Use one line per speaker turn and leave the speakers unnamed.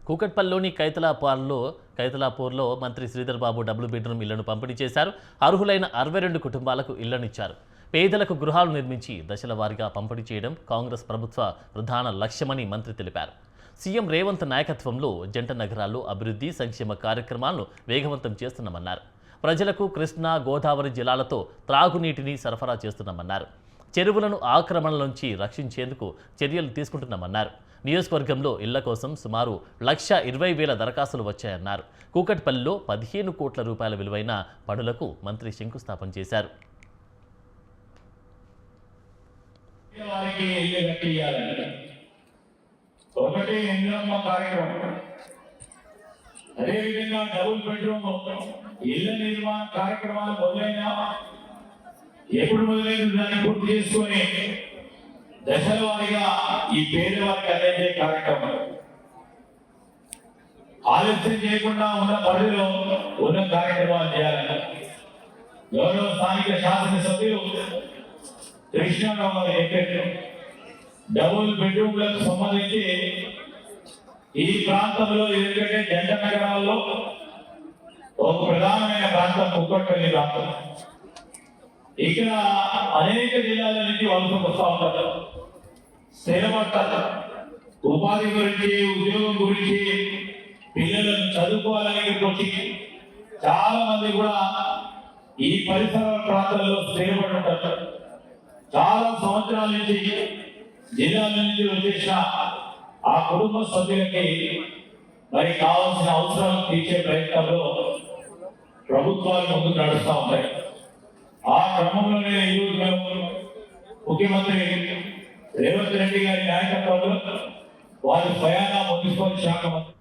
కూకట్పల్లిలోని కైతలాపూర్లో మంత్రి Sridhar Babu double bedroom ఇళ్లను పంపిణీ చేశారు. అర్హులైన 62 కుటుంబాలకు ఇళ్లనిచ్చారు. పేదలకు గృహాలు నిర్మించి దశల వారీగా పంపిణీ చేయడం కాంగ్రెస్ ప్రభుత్వ ప్రధాన లక్ష్యమని మంత్రి తెలిపారు. సీఎం రేవంత్ నాయకత్వంలో జంట నగరాల్లో అభివృద్ధి సంక్షేమ కార్యక్రమాలను వేగవంతం చేస్తున్నామన్నారు. ప్రజలకు కృష్ణా గోదావరి జిల్లాలతో త్రాగునీటిని సరఫరా చేస్తున్నామన్నారు. చెరువులను ఆక్రమణల నుంచి రక్షించేందుకు చర్యలు తీసుకుంటున్నామన్నారు. నియోజకవర్గంలో ఇళ్ల కోసం సుమారు 1,20,000 దరఖాస్తులు వచ్చాయన్నారు. కూకట్పల్లిలో 15 కోట్ల రూపాయల విలువైన పనులకు మంత్రి శంకుస్థాపన చేశారు.
ఎప్పుడు మొదలైంది దాన్ని పూర్తి చేసుకొని దశల వారీగా ఈ పేదవారికి అందించే కార్యక్రమం ఆలస్యం చేయకుండా ఉన్న పరిధిలో ఉన్న కార్యక్రమాలు చేయాలని గౌరవ స్థానిక శాసనసభ్యులు కృష్ణారావు గారు చెప్పారు. డబుల్ బెడ్రూమ్లకు సంబంధించి ఈ ప్రాంతంలో ఎందుకంటే జంట నగరాల్లో ఒక ప్రధానమైన ప్రాంతం కూకట్పల్లి ప్రాంతం. ఇక్కడ అనేక జిల్లాల నుంచి వలసకు వస్తూ ఉంటారు. స్థిరపడతారు. ఉపాధి గురించి ఉద్యోగం గురించి పిల్లలను చదువుకోవాలని వచ్చి చాలా మంది కూడా ఈ పరిసర ప్రాంతాల్లో స్థిరపడి ఉంటారు. చాలా సంవత్సరాల నుంచి జిల్లాల నుంచి వచ్చేసిన ఆ కుటుంబ సభ్యులకి మరి కావాల్సిన అవసరాలను తీర్చే ప్రయత్నంలో ప్రభుత్వాలు ముందుకు నడుస్తూ ఉంటాయి. ఆ క్రమంలోనే ఈరోజు మేము ముఖ్యమంత్రి రేవంత్ రెడ్డి గారి నాయకత్వంలో వారి స్వయానా మున్సిపల్ శాఖ మంత్రి